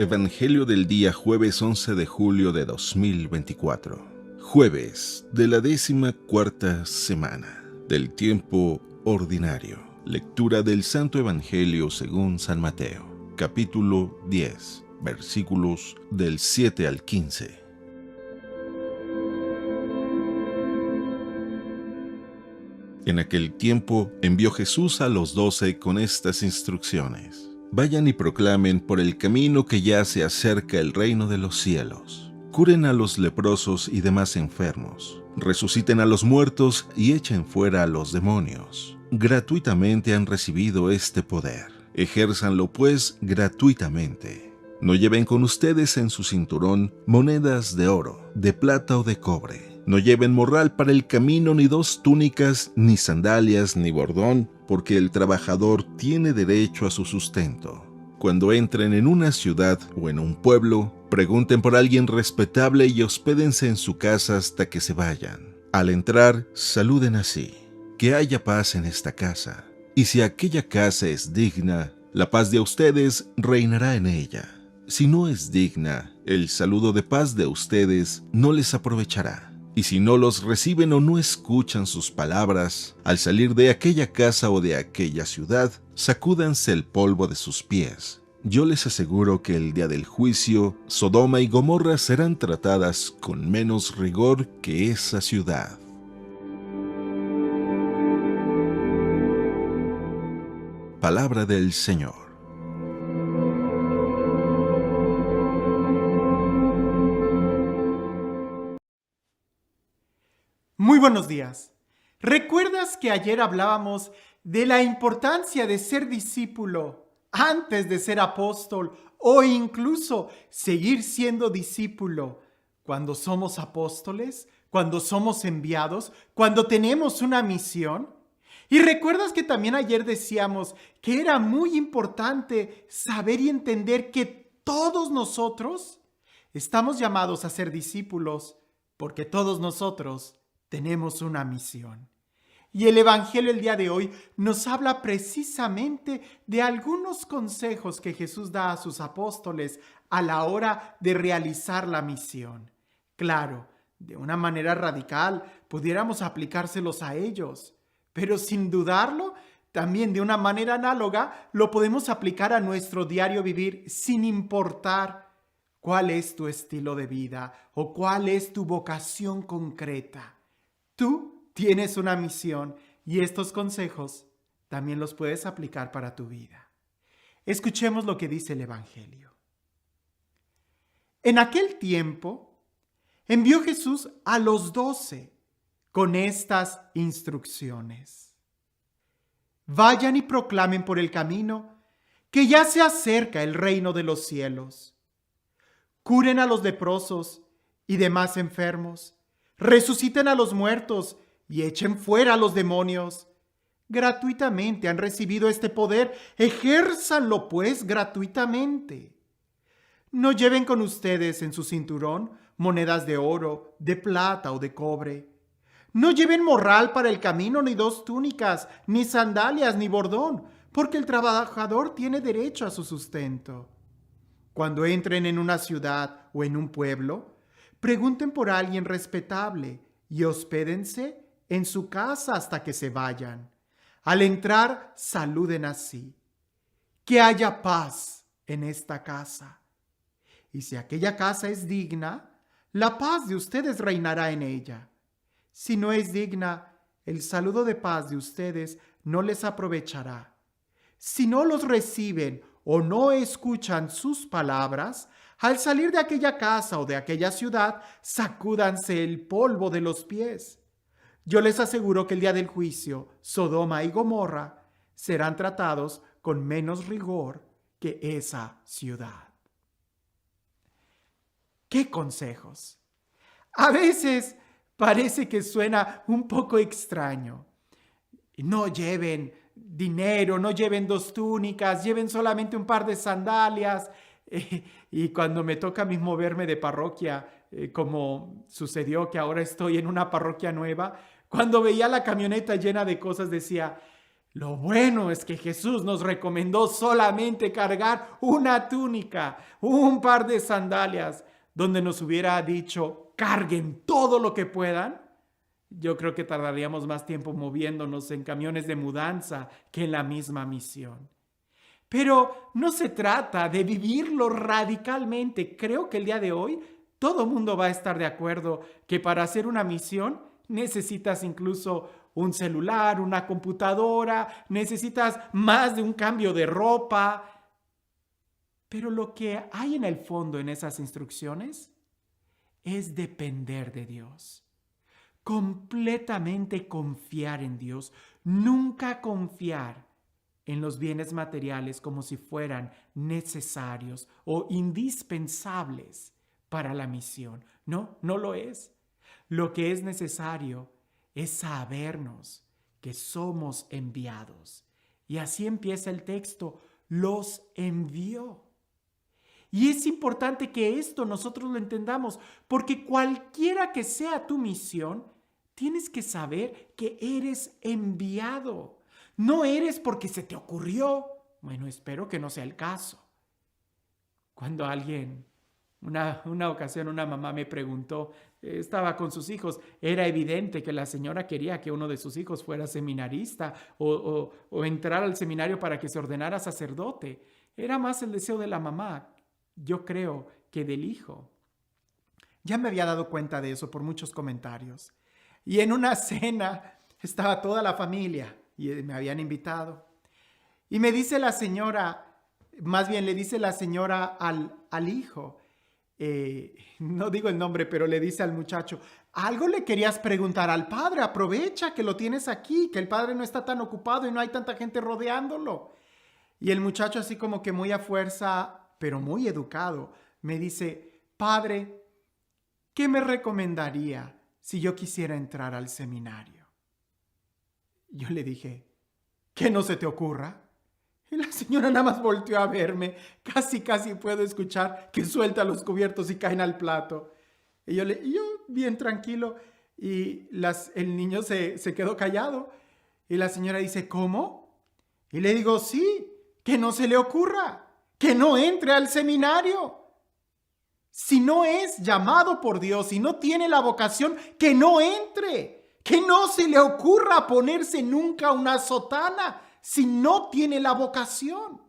Evangelio del día jueves 11 de julio de 2024. Jueves de la 14ª semana del tiempo ordinario. Lectura del Santo Evangelio según San Mateo, capítulo 10, versículos del 7 al 15. En aquel tiempo envió Jesús a los 12 con estas instrucciones. Vayan y proclamen por el camino que ya se acerca el reino de los cielos. Curen a los leprosos y demás enfermos. Resuciten a los muertos y echen fuera a los demonios. Gratuitamente han recibido este poder. Ejérzanlo pues gratuitamente. No lleven con ustedes en su cinturón monedas de oro, de plata o de cobre. No lleven morral para el camino, ni 2 túnicas, ni sandalias, ni bordón, porque el trabajador tiene derecho a su sustento. Cuando entren en una ciudad o en un pueblo, pregunten por alguien respetable y hospédense en su casa hasta que se vayan. Al entrar, saluden así: que haya paz en esta casa. Y si aquella casa es digna, la paz de ustedes reinará en ella. Si no es digna, el saludo de paz de ustedes no les aprovechará. Y si no los reciben o no escuchan sus palabras, al salir de aquella casa o de aquella ciudad, sacúdanse el polvo de sus pies. Yo les aseguro que el día del juicio, Sodoma y Gomorra serán tratadas con menos rigor que esa ciudad. Palabra del Señor. Muy buenos días. ¿Recuerdas que ayer hablábamos de la importancia de ser discípulo antes de ser apóstol o incluso seguir siendo discípulo cuando somos apóstoles, cuando somos enviados, cuando tenemos una misión? Y recuerdas que también ayer decíamos que era muy importante saber y entender que todos nosotros estamos llamados a ser discípulos porque todos nosotros tenemos una misión. Y el Evangelio el día de hoy nos habla precisamente de algunos consejos que Jesús da a sus apóstoles a la hora de realizar la misión. Claro, de una manera radical pudiéramos aplicárselos a ellos, pero sin dudarlo, también de una manera análoga lo podemos aplicar a nuestro diario vivir sin importar cuál es tu estilo de vida o cuál es tu vocación concreta. Tú tienes una misión y estos consejos también los puedes aplicar para tu vida. Escuchemos lo que dice el Evangelio. En aquel tiempo, envió Jesús a los 12 con estas instrucciones. Vayan y proclamen por el camino que ya se acerca el reino de los cielos. Curen a los leprosos y demás enfermos. Resuciten a los muertos y echen fuera a los demonios. Gratuitamente han recibido este poder, ejérzanlo pues gratuitamente. No lleven con ustedes en su cinturón monedas de oro, de plata o de cobre. No lleven morral para el camino, ni 2 túnicas, ni sandalias, ni bordón, porque el trabajador tiene derecho a su sustento. Cuando entren en una ciudad o en un pueblo, pregunten por alguien respetable y hospédense en su casa hasta que se vayan. Al entrar, saluden así: que haya paz en esta casa. Y si aquella casa es digna, la paz de ustedes reinará en ella. Si no es digna, el saludo de paz de ustedes no les aprovechará. Si no los reciben o no escuchan sus palabras, al salir de aquella casa o de aquella ciudad, sacúdanse el polvo de los pies. Yo les aseguro que el día del juicio, Sodoma y Gomorra serán tratados con menos rigor que esa ciudad. ¿Qué consejos? A veces parece que suena un poco extraño. No lleven dinero, no lleven 2 túnicas, lleven solamente un par de sandalias. Y cuando me toca a mí moverme de parroquia, como sucedió que ahora estoy en una parroquia nueva, cuando veía la camioneta llena de cosas decía: Lo bueno es que Jesús nos recomendó solamente cargar una túnica, un par de sandalias, donde nos hubiera dicho, carguen todo lo que puedan. Yo creo que tardaríamos más tiempo moviéndonos en camiones de mudanza que en la misma misión. Pero no se trata de vivirlo radicalmente. Creo que el día de hoy todo mundo va a estar de acuerdo que para hacer una misión necesitas incluso un celular, una computadora, necesitas más de un cambio de ropa. Pero lo que hay en el fondo en esas instrucciones es depender de Dios. Completamente confiar en Dios. Nunca confiar en los bienes materiales como si fueran necesarios o indispensables para la misión. No, no lo es. Lo que es necesario es sabernos que somos enviados. Y así empieza el texto, los envió. Y es importante que esto nosotros lo entendamos, porque cualquiera que sea tu misión, tienes que saber que eres enviado. No eres porque se te ocurrió. Bueno, espero que no sea el caso. Cuando una ocasión una mamá me preguntó, estaba con sus hijos, era evidente que la señora quería que uno de sus hijos fuera seminarista o entrar al seminario para que se ordenara sacerdote. Era más el deseo de la mamá, yo creo, que del hijo. Ya me había dado cuenta de eso por muchos comentarios. Y en una cena estaba toda la familia y me habían invitado. Y me dice la señora, más bien le dice la señora al hijo, no digo el nombre, pero le dice al muchacho, algo le querías preguntar al padre, aprovecha que lo tienes aquí, que el padre no está tan ocupado y no hay tanta gente rodeándolo. Y el muchacho así como que muy a fuerza, pero muy educado, me dice, padre, ¿qué me recomendaría si yo quisiera entrar al seminario? Yo le dije, ¿qué no se te ocurra? Y la señora nada más volteó a verme. Casi puedo escuchar que suelta los cubiertos y caen al plato. Y yo bien tranquilo. Y el niño se quedó callado. Y la señora dice, ¿cómo? Y le digo, sí, que no se le ocurra. Que no entre al seminario. Si no es llamado por Dios y no tiene la vocación, que no entre. Que no se le ocurra ponerse nunca una sotana si no tiene la vocación.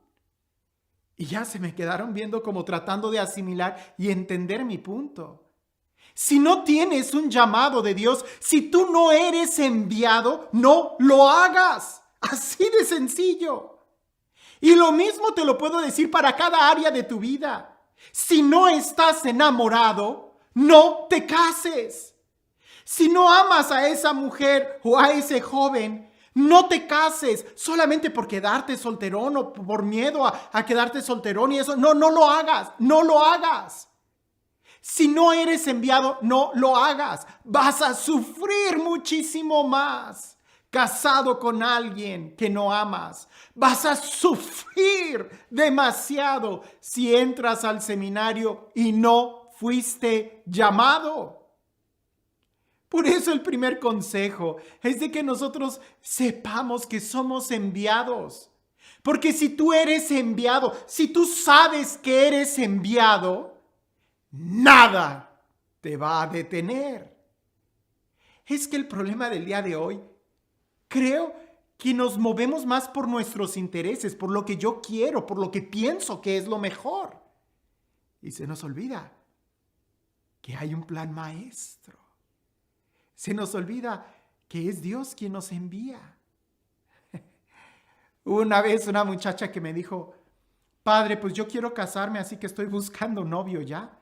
Y ya se me quedaron viendo como tratando de asimilar y entender mi punto. Si no tienes un llamado de Dios, si tú no eres enviado, no lo hagas. Así de sencillo. Y lo mismo te lo puedo decir para cada área de tu vida. Si no estás enamorado, no te cases. Si no amas a esa mujer o a ese joven, no te cases solamente por quedarte solterón o por miedo a quedarte solterón y eso. No lo hagas, no lo hagas. Si no eres enviado, no lo hagas. Vas a sufrir muchísimo más casado con alguien que no amas. Vas a sufrir demasiado si entras al seminario y no fuiste llamado. Por eso el primer consejo es de que nosotros sepamos que somos enviados. Porque si tú eres enviado, si tú sabes que eres enviado, nada te va a detener. Es que el problema del día de hoy, creo que nos movemos más por nuestros intereses, por lo que yo quiero, por lo que pienso que es lo mejor. Y se nos olvida que hay un plan maestro. Se nos olvida que es Dios quien nos envía. Una vez una muchacha que me dijo, padre, pues yo quiero casarme, así que estoy buscando novio ya.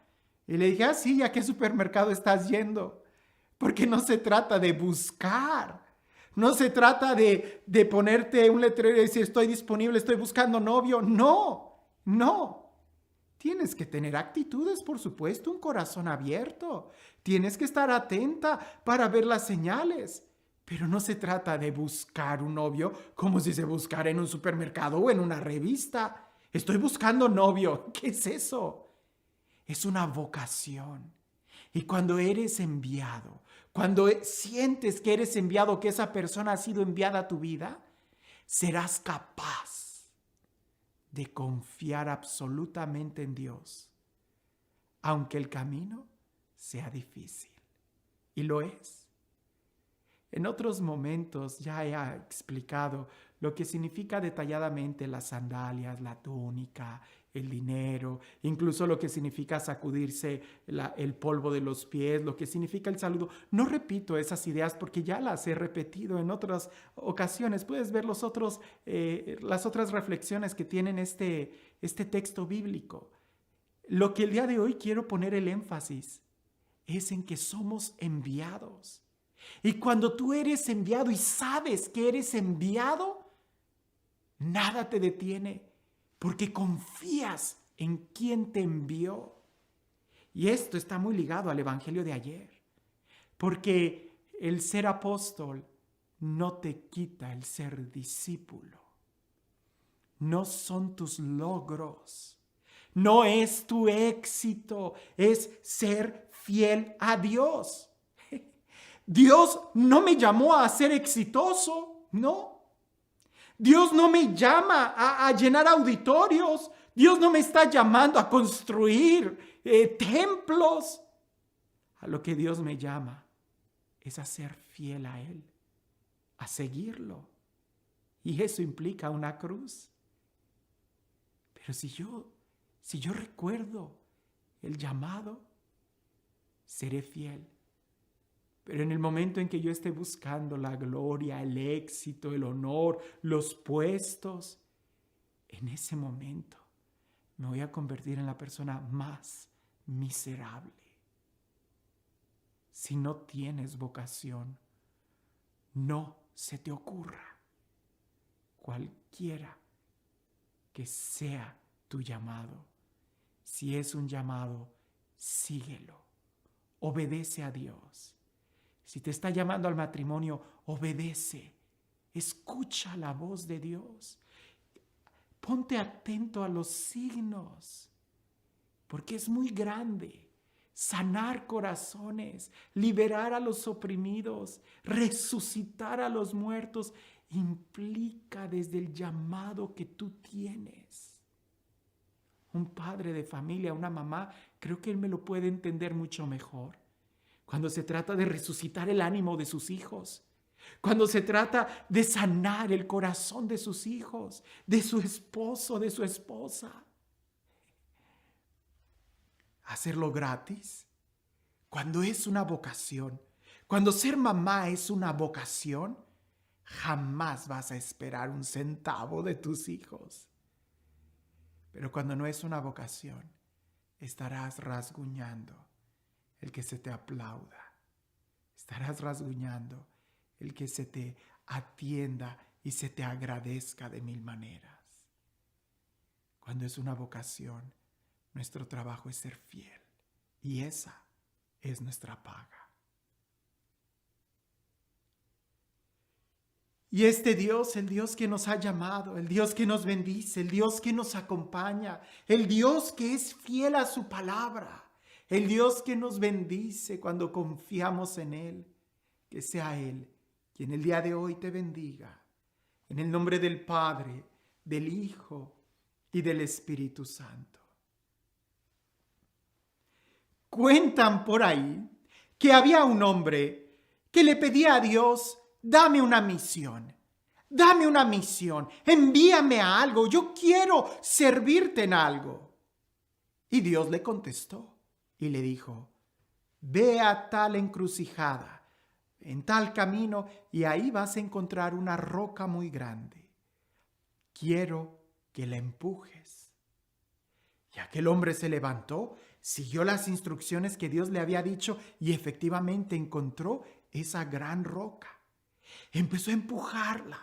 Y le dije, sí, ¿a qué supermercado estás yendo? Porque no se trata de buscar. No se trata de ponerte un letrero y decir, estoy disponible, estoy buscando novio. No. Tienes que tener actitudes, por supuesto, un corazón abierto. Tienes que estar atenta para ver las señales. Pero no se trata de buscar un novio como si se buscara en un supermercado o en una revista. Estoy buscando novio. ¿Qué es eso? Es una vocación. Y cuando eres enviado, cuando sientes que eres enviado, que esa persona ha sido enviada a tu vida, serás capaz de confiar absolutamente en Dios, aunque el camino sea difícil. Y lo es. En otros momentos ya he explicado lo que significa detalladamente las sandalias, la túnica, el dinero, incluso lo que significa sacudirse el polvo de los pies, lo que significa el saludo. No repito esas ideas porque ya las he repetido en otras ocasiones. Puedes ver las otras reflexiones que tienen este texto bíblico. Lo que el día de hoy quiero poner el énfasis es en que somos enviados. Y cuando tú eres enviado y sabes que eres enviado, nada te detiene porque confías en quien te envió. Y esto está muy ligado al evangelio de ayer, porque el ser apóstol no te quita el ser discípulo. No son tus logros, no es tu éxito, es ser fiel a Dios. Dios no me llamó a ser exitoso, no. Dios no me llama a llenar auditorios. Dios no me está llamando a construir templos. A lo que Dios me llama es a ser fiel a Él, a seguirlo. Y eso implica una cruz. Pero si yo recuerdo el llamado, seré fiel. Pero en el momento en que yo esté buscando la gloria, el éxito, el honor, los puestos, en ese momento me voy a convertir en la persona más miserable. Si no tienes vocación, no se te ocurra, cualquiera que sea tu llamado. Si es un llamado, síguelo, obedece a Dios. Si te está llamando al matrimonio, obedece. Escucha la voz de Dios. Ponte atento a los signos, porque es muy grande. Sanar corazones, liberar a los oprimidos, resucitar a los muertos, implica desde el llamado que tú tienes. Un padre de familia, una mamá, creo que él me lo puede entender mucho mejor. Cuando se trata de resucitar el ánimo de sus hijos, cuando se trata de sanar el corazón de sus hijos, de su esposo, de su esposa. Hacerlo gratis, cuando es una vocación, cuando ser mamá es una vocación, jamás vas a esperar un centavo de tus hijos. Pero cuando no es una vocación, estarás rasguñando el que se te aplauda. Estarás rasguñando el que se te atienda y se te agradezca de mil maneras. Cuando es una vocación, nuestro trabajo es ser fiel. Y esa es nuestra paga. Y este Dios, el Dios que nos ha llamado, el Dios que nos bendice, el Dios que nos acompaña, el Dios que es fiel a su palabra, el Dios que nos bendice cuando confiamos en Él, que sea Él quien el día de hoy te bendiga. En el nombre del Padre, del Hijo y del Espíritu Santo. Cuentan por ahí que había un hombre que le pedía a Dios: dame una misión, envíame a algo, yo quiero servirte en algo. Y Dios le contestó y le dijo: ve a tal encrucijada, en tal camino, y ahí vas a encontrar una roca muy grande. Quiero que la empujes. Y aquel hombre se levantó, siguió las instrucciones que Dios le había dicho y efectivamente encontró esa gran roca. Empezó a empujarla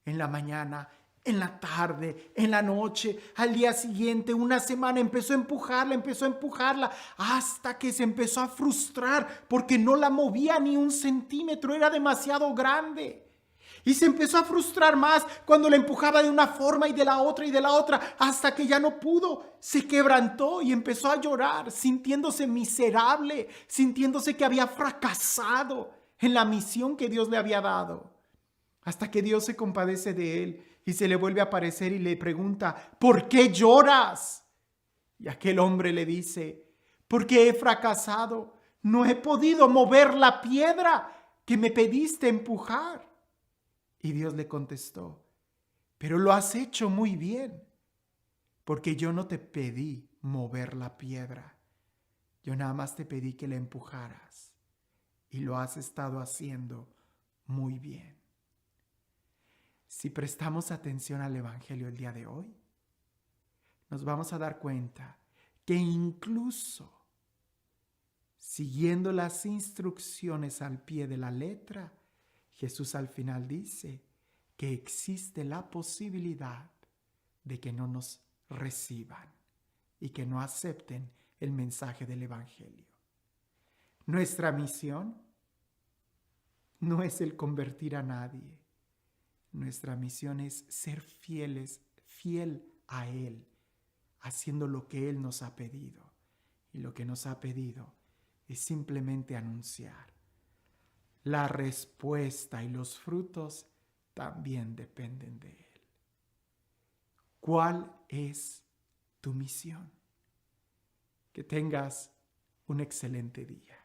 en la mañana, en la tarde, en la noche, al día siguiente, una semana, empezó a empujarla, hasta que se empezó a frustrar porque no la movía ni un centímetro, era demasiado grande. Y se empezó a frustrar más cuando la empujaba de una forma y de la otra, hasta que ya no pudo. Se quebrantó y empezó a llorar, sintiéndose miserable, sintiéndose que había fracasado en la misión que Dios le había dado. Hasta que Dios se compadece de él y se le vuelve a aparecer y le pregunta, ¿por qué lloras? Y aquel hombre le dice, porque he fracasado, no he podido mover la piedra que me pediste empujar. Y Dios le contestó, pero lo has hecho muy bien, porque yo no te pedí mover la piedra, yo nada más te pedí que la empujaras, y lo has estado haciendo muy bien. Si prestamos atención al Evangelio el día de hoy, nos vamos a dar cuenta que incluso siguiendo las instrucciones al pie de la letra, Jesús al final dice que existe la posibilidad de que no nos reciban y que no acepten el mensaje del Evangelio. Nuestra misión no es el convertir a nadie. Nuestra misión es ser fiel a Él, haciendo lo que Él nos ha pedido. Y lo que nos ha pedido es simplemente anunciar. La respuesta y los frutos también dependen de Él. ¿Cuál es tu misión? Que tengas un excelente día.